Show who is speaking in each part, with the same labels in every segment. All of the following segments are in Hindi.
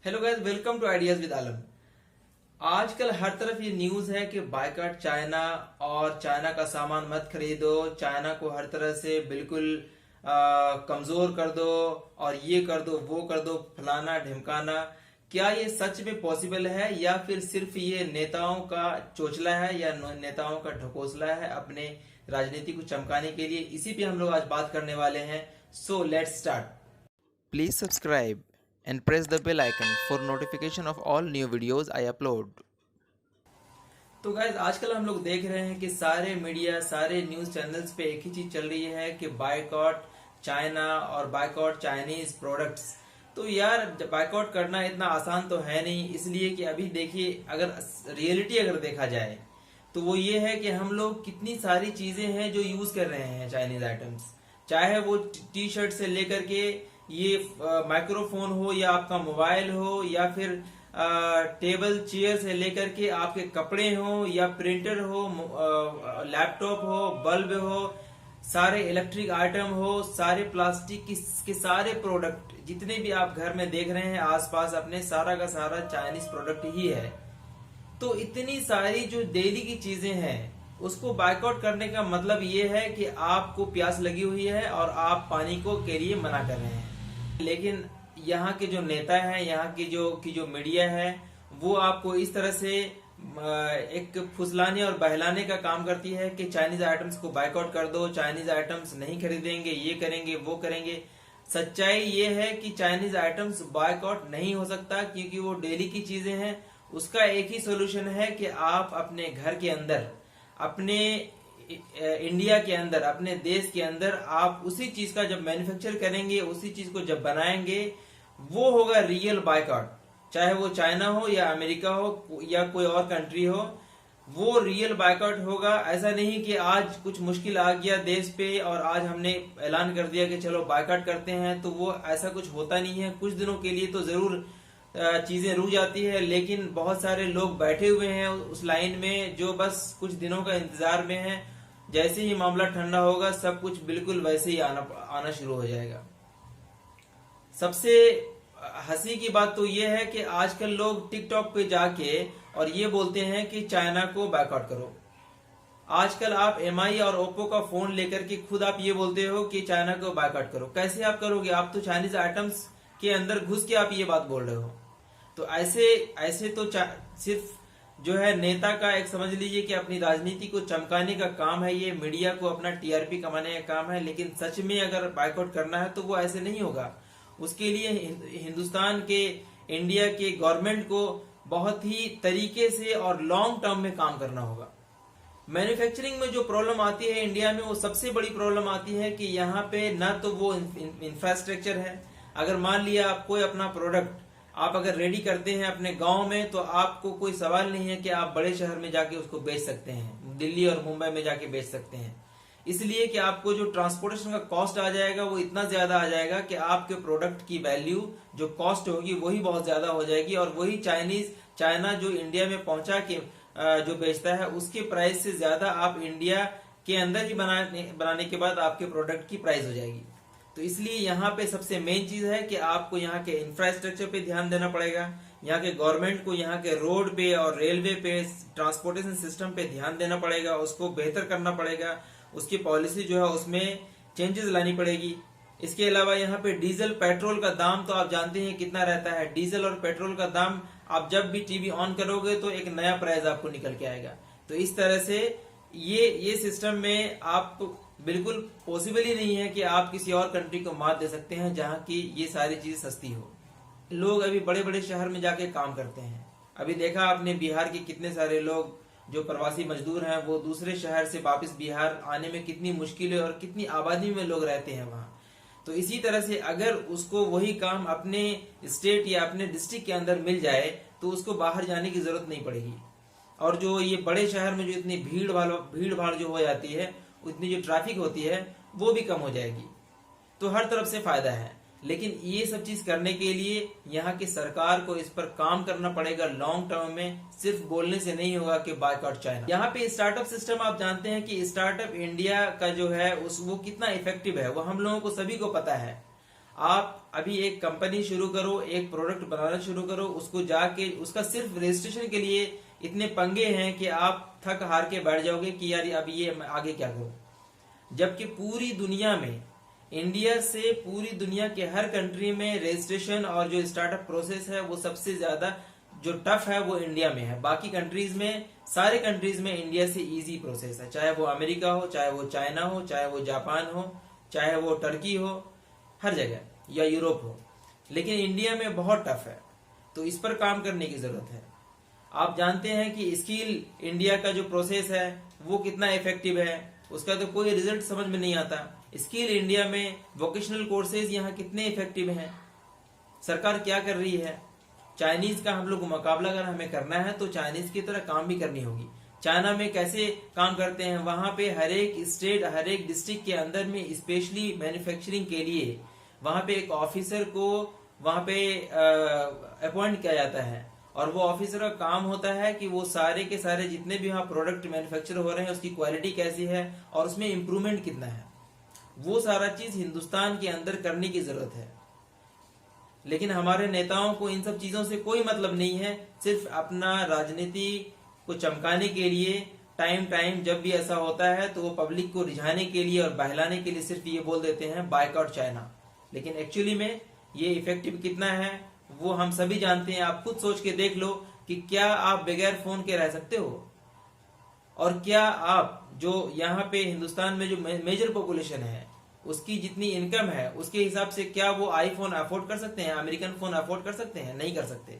Speaker 1: Hello guys, welcome to ideas with Alam. आजकल हर तरफ ये न्यूज है कि बायकॉट चाइना और चाइना का सामान मत खरीदो, चाइना को हर तरह से बिल्कुल कमजोर कर दो और ये कर दो वो कर दो, फलाना ढिमकाना। क्या ये सच में पॉसिबल है या फिर सिर्फ ये नेताओं का चोचला है या नेताओं का ढकोसला है अपने राजनीति को चमकाने के लिए? इसी पे हम लोग आज बात करने वाले हैं। So let's start. Please subscribe and press the bell icon for notification of all new videos I upload. तो गाइज आजकल हम लोग देख रहे हैं कि सारे मीडिया, सारे न्यूज चैनल्स पे एक ही चीज चल रही है कि बायकॉट चाइना और बायकॉट चाइनीज प्रोडक्ट्स। तो यार बायकॉट करना इतना आसान तो है नहीं, इसलिए कि अभी देखिए, अगर रियलिटी अगर देखा जाए तो वो ये है कि हम लोग कितनी सारी चीजें हैं जो यूज कर रहे हैं चाइनीज आइटम्स, चाहे वो टी शर्ट से लेकर के ये माइक्रोफोन हो या आपका मोबाइल हो या फिर टेबल चेयर से लेकर के आपके कपड़े हो या प्रिंटर हो, लैपटॉप हो, बल्ब हो, सारे इलेक्ट्रिक आइटम हो, सारे प्लास्टिक के सारे प्रोडक्ट जितने भी आप घर में देख रहे हैं आसपास अपने, सारा का सारा चाइनीज प्रोडक्ट ही है। तो इतनी सारी जो डेली की चीजें हैं उसको बायकॉट करने का मतलब ये है कि आपको प्यास लगी हुई है और आप पानी को के लिए मना कर रहे हैं। लेकिन यहाँ के जो नेता हैं, यहाँ की जो मीडिया है, वो आपको इस तरह से एक फुसलाने और बहलाने का काम करती है कि चाइनीज आइटम्स को बायकॉट कर दो, चाइनीज आइटम्स नहीं खरीदेंगे, ये करेंगे वो करेंगे। सच्चाई ये है कि चाइनीज आइटम्स बायकॉट नहीं हो सकता क्योंकि वो डेली की चीजें हैं। उसका एक ही सोल्यूशन है कि आप अपने घर के अंदर, अपने इंडिया के अंदर, अपने देश के अंदर आप उसी चीज का जब मैन्युफैक्चर करेंगे, उसी चीज को जब बनाएंगे, वो होगा रियल बायकॉट। चाहे वो चाइना हो या अमेरिका हो या कोई और कंट्री हो, वो रियल बायकॉट होगा। ऐसा नहीं कि आज कुछ मुश्किल आ गया देश पे और आज हमने ऐलान कर दिया कि चलो बायकॉट करते हैं, तो वो ऐसा कुछ होता नहीं है। कुछ दिनों के लिए तो जरूर चीजें रुक जाती है, लेकिन बहुत सारे लोग बैठे हुए हैं उस लाइन में जो बस कुछ दिनों का इंतजार में है। जैसे ही मामला ठंडा होगा सब कुछ बिल्कुल वैसे ही आना शुरू हो जाएगा। सबसे हंसी की बात तो ये है कि आजकल लोग टिकटॉक पे जाके और ये बोलते हैं कि चाइना को बायकॉट करो। आजकल आप एमआई और ओप्पो का फोन लेकर के खुद आप ये बोलते हो कि चाइना को बायकॉट करो। कैसे आप करोगे? आप तो चाइनीज आइटम्स के अंदर घुस के आप ये बात बोल रहे हो। तो ऐसे तो सिर्फ जो है नेता का एक समझ लीजिए कि अपनी राजनीति को चमकाने का काम है, ये मीडिया को अपना टीआरपी कमाने का काम है। लेकिन सच में अगर बायकॉट करना है तो वो ऐसे नहीं होगा। उसके लिए हिंदुस्तान के, इंडिया के गवर्नमेंट को बहुत ही तरीके से और लॉन्ग टर्म में काम करना होगा। मैन्युफैक्चरिंग में जो प्रॉब्लम आती है इंडिया में, वो सबसे बड़ी प्रॉब्लम आती है कि यहाँ पे ना तो वो इंफ्रास्ट्रक्चर है। अगर मान लिया आप कोई अपना प्रोडक्ट आप अगर रेडी करते हैं अपने गांव में, तो आपको कोई सवाल नहीं है कि आप बड़े शहर में जाके उसको बेच सकते हैं, दिल्ली और मुंबई में जाके बेच सकते हैं। इसलिए कि आपको जो ट्रांसपोर्टेशन का कॉस्ट आ जाएगा वो इतना ज्यादा आ जाएगा कि आपके प्रोडक्ट की वैल्यू, जो कॉस्ट होगी वही बहुत ज्यादा हो जाएगी। और वही चाइना जो इंडिया में पहुंचा के जो बेचता है उसके प्राइस से ज्यादा आप इंडिया के अंदर ही बनाने के बाद आपके प्रोडक्ट की प्राइस हो जाएगी। तो इसलिए यहाँ पे सबसे मेन चीज है कि आपको यहाँ के इंफ्रास्ट्रक्चर पे ध्यान देना पड़ेगा। यहाँ के गवर्नमेंट को यहाँ के रोड पे और रेलवे पे, ट्रांसपोर्टेशन सिस्टम पे ध्यान देना पड़ेगा, उसको बेहतर करना पड़ेगा। उसकी पॉलिसी जो है उसमें चेंजेस लानी पड़ेगी। इसके अलावा यहाँ पे डीजल पेट्रोल का दाम तो आप जानते हैं कितना रहता है। डीजल और पेट्रोल का दाम आप जब भी टीवी ऑन करोगे तो एक नया प्राइस आपको निकल के आएगा। तो इस तरह से ये सिस्टम में आप बिल्कुल पॉसिबल ही नहीं है कि आप किसी और कंट्री को मात दे सकते हैं जहां की ये सारी चीज सस्ती हो। लोग अभी बड़े बड़े शहर में जाके काम करते हैं। अभी देखा आपने बिहार के कितने सारे लोग जो प्रवासी मजदूर हैं वो दूसरे शहर से वापस बिहार आने में कितनी मुश्किलें और कितनी आबादी में लोग रहते हैं वहां। तो इसी तरह से अगर उसको वही काम अपने स्टेट या अपने डिस्ट्रिक्ट के अंदर मिल जाए तो उसको बाहर जाने की जरूरत नहीं पड़ेगी। और जो ये बड़े शहर में जो इतनी भीड़ भाड़ जो हो जाती है, उतनी जो ट्रैफिक होती है वो भी कम हो जाएगी। तो हर तरफ से फायदा है। लेकिन ये सब चीज करने के लिए यहाँ की सरकार को इस पर काम करना पड़ेगा लॉन्ग टर्म में। सिर्फ बोलने से नहीं होगा कि बायकॉट चाइना। यहाँ पे स्टार्टअप सिस्टम आप जानते हैं कि स्टार्टअप इंडिया का जो है वो कितना इफेक्टिव है, वो हम लोगों को सभी को पता है। आप अभी एक कंपनी शुरू करो, एक प्रोडक्ट बनाना शुरू करो, उसको जाके उसका सिर्फ रजिस्ट्रेशन के लिए इतने पंगे हैं कि आप थक हार के बैठ जाओगे कि यार अब ये मैं आगे क्या करूं। जबकि पूरी दुनिया में, इंडिया से पूरी दुनिया के हर कंट्री में रजिस्ट्रेशन और जो स्टार्टअप प्रोसेस है वो सबसे ज्यादा जो टफ है वो इंडिया में है। बाकी कंट्रीज में, सारे कंट्रीज में इंडिया से इजी प्रोसेस है, चाहे वो अमेरिका हो, चाहे वो चाइना हो, चाहे वो जापान हो, चाहे वो टर्की हो, हर जगह, या यूरोप हो। लेकिन इंडिया में बहुत टफ है, तो इस पर काम करने की जरूरत है। आप जानते हैं कि स्किल इंडिया का जो प्रोसेस है वो कितना इफेक्टिव है, उसका तो कोई रिजल्ट समझ में नहीं आता। स्किल इंडिया में वोकेशनल कोर्सेज यहाँ कितने इफेक्टिव हैं, सरकार क्या कर रही है। चाइनीज का हम लोग को मुकाबला अगर हमें करना है तो चाइनीज की तरह काम भी करनी होगी। चाइना में कैसे काम करते हैं, वहां पे हर एक स्टेट, हर एक डिस्ट्रिक्ट के अंदर में स्पेशली मैन्युफैक्चरिंग के लिए वहां पे एक ऑफिसर को वहां पे अपॉइंट किया जाता है, और वो ऑफिसर का काम होता है कि वो सारे के सारे जितने भी वहां प्रोडक्ट मैन्युफैक्चर हो रहे हैं उसकी क्वालिटी कैसी है और उसमें इम्प्रूवमेंट कितना है, वो सारा चीज हिंदुस्तान के अंदर करने की जरूरत है। लेकिन हमारे नेताओं को इन सब चीजों से कोई मतलब नहीं है, सिर्फ अपना राजनीति को चमकाने के लिए टाइम टाइम जब भी ऐसा होता है तो वो पब्लिक को रिझाने के लिए और बहलाने के लिए सिर्फ ये बोल देते हैं बायकॉट चाइना। लेकिन एक्चुअली में ये इफेक्टिव कितना है वो हम सभी जानते हैं। आप खुद सोच के देख लो कि क्या आप बगैर फोन के रह सकते हो, और क्या आप जो यहाँ पे हिंदुस्तान में जो मेजर पॉपुलेशन है उसकी जितनी इनकम है उसके हिसाब से क्या वो आईफोन अफोर्ड कर सकते हैं, अमेरिकन फोन अफोर्ड कर सकते हैं? नहीं कर सकते।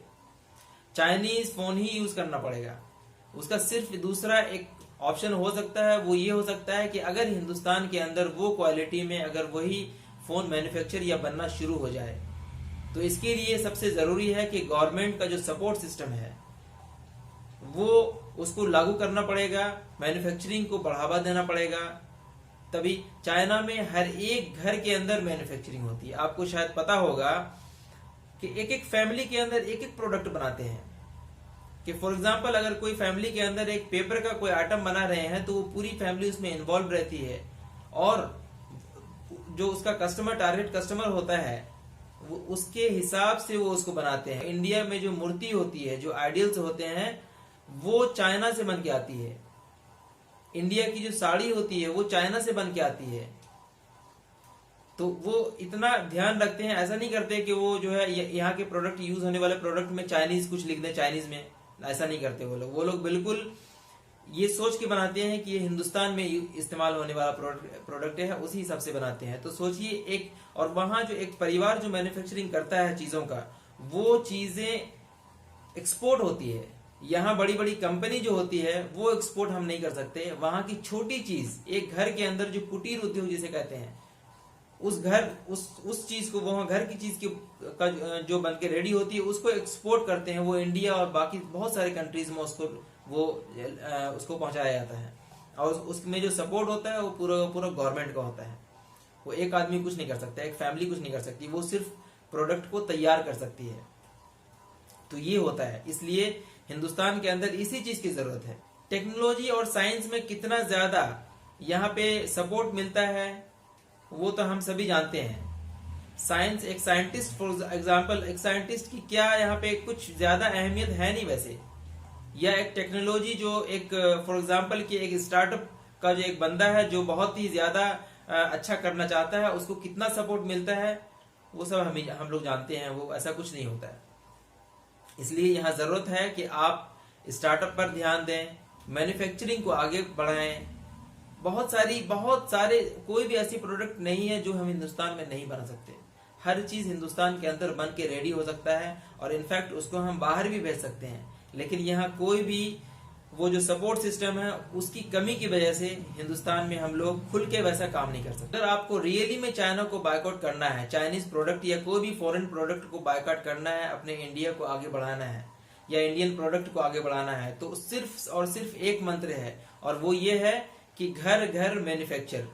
Speaker 1: चाइनीज फोन ही यूज करना पड़ेगा। उसका सिर्फ दूसरा एक ऑप्शन हो सकता है, वो ये हो सकता है कि अगर हिंदुस्तान के अंदर वो क्वालिटी में अगर वही फोन मैन्युफैक्चर या बनना शुरू हो जाए, तो इसके लिए सबसे जरूरी है कि गवर्नमेंट का जो सपोर्ट सिस्टम है वो उसको लागू करना पड़ेगा, मैन्युफैक्चरिंग को बढ़ावा देना पड़ेगा। तभी चाइना में हर एक घर के अंदर मैन्युफैक्चरिंग होती है। आपको शायद पता होगा कि एक एक फैमिली के अंदर एक एक प्रोडक्ट बनाते हैं। कि फॉर एग्जांपल अगर कोई फैमिली के अंदर एक पेपर का कोई आइटम बना रहे हैं तो वो पूरी फैमिली उसमें इन्वॉल्व रहती है, और जो उसका कस्टमर, टारगेट कस्टमर होता है, वो उसके हिसाब से वो उसको बनाते हैं। इंडिया में जो मूर्ति होती है, जो आइडियल्स होते हैं, वो चाइना से बन के आती है। इंडिया की जो साड़ी होती है वो चाइना से बन के आती है। तो वो इतना ध्यान रखते हैं, ऐसा नहीं करते कि वो जो है यहाँ के प्रोडक्ट, यूज होने वाले प्रोडक्ट में चाइनीज कुछ लिख दें चाइनीज में, ऐसा नहीं करते वो लोग बिल्कुल ये सोच के बनाते हैं कि ये हिंदुस्तान में इस्तेमाल होने वाला प्रोडक्ट है, उसी हिसाब से बनाते हैं। तो सोचिए एक, और वहां जो एक परिवार जो मैन्युफैक्चरिंग करता है चीजों का, वो चीजें एक्सपोर्ट होती है। यहाँ बड़ी बड़ी कंपनी जो होती है वो एक्सपोर्ट हम नहीं कर सकते। वहां की छोटी चीज, एक घर के अंदर जो कुटीर उद्योग जिसे कहते हैं, उस चीज को, वहां घर की चीज का जो बन के रेडी होती है उसको एक्सपोर्ट करते हैं। वो इंडिया और बाकी बहुत सारे कंट्रीज में उसको पहुंचाया जाता है, और उसमें जो सपोर्ट होता है वो पूरा गवर्नमेंट का होता है। वो एक आदमी कुछ नहीं कर सकता, एक फैमिली कुछ नहीं कर सकती, वो सिर्फ प्रोडक्ट को तैयार कर सकती है। तो ये होता है, इसलिए हिंदुस्तान के अंदर इसी चीज की जरूरत है। टेक्नोलॉजी और साइंस में कितना ज्यादा यहाँ पे सपोर्ट मिलता है वो तो हम सभी जानते हैं। साइंस, एक साइंटिस्ट फॉर एग्जांपल, एक साइंटिस्ट की क्या यहाँ पे कुछ ज्यादा अहमियत है नहीं वैसे, या एक टेक्नोलॉजी जो एक फॉर एग्जांपल की एक स्टार्टअप का जो एक बंदा है जो बहुत ही ज्यादा अच्छा करना चाहता है, उसको कितना सपोर्ट मिलता है वो सब हम लोग जानते हैं। वो ऐसा कुछ नहीं होता है। इसलिए यहाँ जरूरत है कि आप स्टार्टअप पर ध्यान दें, मैन्युफैक्चरिंग को आगे बढ़ाएं। बहुत सारे कोई भी ऐसी प्रोडक्ट नहीं है जो हम हिंदुस्तान में नहीं बना सकते। हर चीज हिंदुस्तान के अंदर बन के रेडी हो सकता है, और इनफैक्ट उसको हम बाहर भी भेज सकते हैं। लेकिन यहाँ कोई भी वो जो सपोर्ट सिस्टम है उसकी कमी की वजह से हिंदुस्तान में हम लोग खुल के वैसा काम नहीं कर सकते। अगर आपको रियली में चाइना को बायकॉट करना है, चाइनीज प्रोडक्ट या कोई भी फॉरेन प्रोडक्ट को बायकॉट करना है, अपने इंडिया को आगे बढ़ाना है या इंडियन प्रोडक्ट को आगे बढ़ाना है, तो सिर्फ और सिर्फ एक मंत्र है, और वो ये है कि घर घर मैन्युफैक्चर।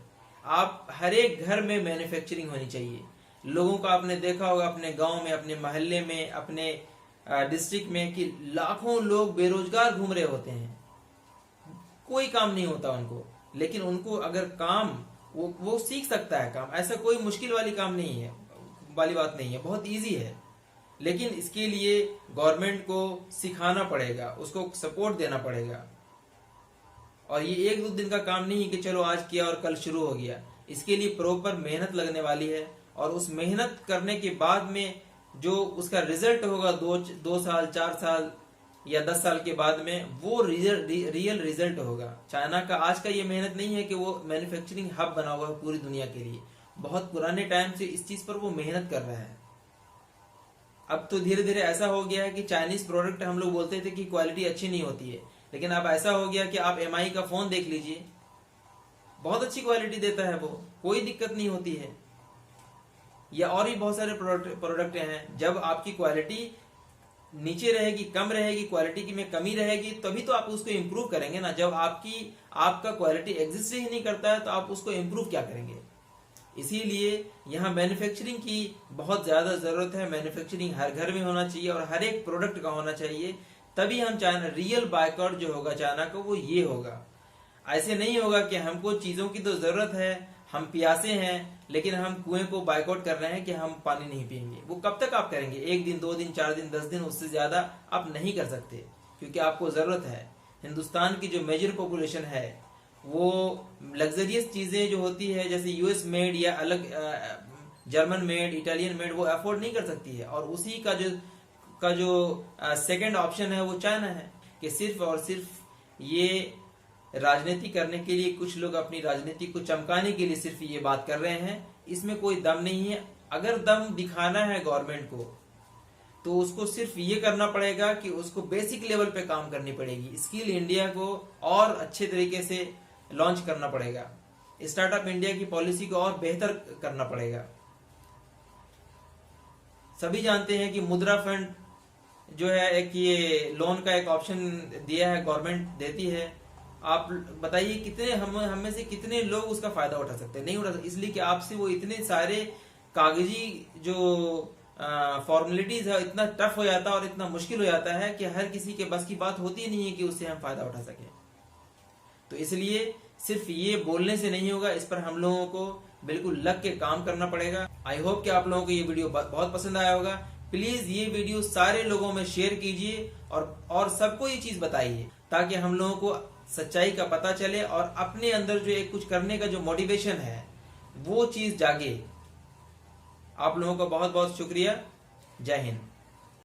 Speaker 1: आप हर एक घर में मैन्युफैक्चरिंग होनी चाहिए। लोगों का आपने देखा होगा अपने गांव में, अपने मोहल्ले में, अपने डिस्ट्रिक्ट में कि लाखों लोग बेरोजगार घूम रहे होते हैं, कोई काम नहीं होता उनको। लेकिन उनको अगर काम, वो सीख सकता है काम, ऐसा कोई मुश्किल वाली काम नहीं है। वाली बात नहीं है, बहुत इजी है। लेकिन इसके लिए गवर्नमेंट को सिखाना पड़ेगा, उसको सपोर्ट देना पड़ेगा। और ये एक दो दिन का काम नहीं है कि चलो आज किया और कल शुरू हो गया। इसके लिए प्रॉपर मेहनत लगने वाली है, और उस मेहनत करने के बाद में जो उसका रिजल्ट होगा 2 साल 4 साल या 10 साल के बाद में, वो रियल रिजल्ट होगा। चाइना का आज का ये मेहनत नहीं है कि वो मैन्युफैक्चरिंग हब बना हुआ है पूरी दुनिया के लिए, बहुत पुराने टाइम से इस चीज पर वो मेहनत कर रहा है। अब तो धीरे धीरे ऐसा हो गया है कि चाइनीज प्रोडक्ट हम लोग बोलते थे कि क्वालिटी अच्छी नहीं होती है, लेकिन अब ऐसा हो गया कि आप एमआई का फोन देख लीजिए, बहुत अच्छी क्वालिटी देता है वो, कोई दिक्कत नहीं होती है। या और भी बहुत सारे प्रोडक्ट हैं, जब आपकी क्वालिटी नीचे रहेगी, कम रहेगी, क्वालिटी की में कमी रहेगी, तभी तो आप उसको इम्प्रूव करेंगे ना। जब आपका क्वालिटी एग्जिस्ट ही नहीं करता है तो आप उसको इम्प्रूव क्या करेंगे। इसीलिए यहाँ मैन्युफैक्चरिंग की बहुत ज्यादा जरूरत है। मैन्युफैक्चरिंग हर घर में होना चाहिए और हर एक प्रोडक्ट का होना चाहिए, तभी हम चाइना रियल बायकॉट जो होगा चाइना का वो ये होगा। ऐसे नहीं होगा कि हमको चीजों की तो जरूरत है, हम प्यासे हैं, लेकिन हम कुएं को बायकॉट कर रहे हैं कि हम पानी नहीं पिएंगे। वो कब तक आप करेंगे? 1 दिन 2 दिन 4 दिन 10 दिन, उससे ज्यादा आप नहीं कर सकते, क्योंकि आपको जरूरत है। हिंदुस्तान की जो मेजर पॉपुलेशन है वो लग्जरियस चीजें जो होती है जैसे यूएस मेड या अलग जर्मन मेड, इटालियन मेड, वो अफोर्ड नहीं कर सकती है। और उसी का जो सेकंड ऑप्शन है वो चाइना है, कि सिर्फ और सिर्फ ये राजनीति करने के लिए, कुछ लोग अपनी राजनीति को चमकाने के लिए सिर्फ ये बात कर रहे हैं। इसमें कोई दम नहीं है। अगर दम दिखाना है गवर्नमेंट को तो उसको सिर्फ ये करना पड़ेगा कि उसको बेसिक लेवल पे काम करनी पड़ेगी। स्किल इंडिया को और अच्छे तरीके से लॉन्च करना पड़ेगा, स्टार्टअप इंडिया की पॉलिसी को और बेहतर करना पड़ेगा। सभी जानते हैं कि मुद्रा फंड जो है एक ये लोन का एक ऑप्शन दिया है, गवर्नमेंट देती है। आप बताइए कितने हम में से कितने लोग उसका फायदा उठा सकते हैं? नहीं उठा सकते, इसलिए कि आपसे वो इतने सारे कागजी जो फॉर्मेलिटीज है इतना टफ हो जाता है और इतना मुश्किल हो जाता है कि हर किसी के बस की बात होती नहीं है कि उससे हम फायदा उठा सके। तो इसलिए सिर्फ ये बोलने से नहीं होगा, इस पर हम लोगों को बिल्कुल लग के काम करना पड़ेगा। आई होप कि आप लोगों को ये वीडियो बहुत पसंद आया होगा। प्लीज ये वीडियो सारे लोगों में शेयर कीजिए और सबको ये चीज बताइए, ताकि हम लोगों को सच्चाई का पता चले और अपने अंदर जो एक कुछ करने का जो मोटिवेशन है वो चीज जागे। आप लोगों का बहुत बहुत शुक्रिया। जय हिंद।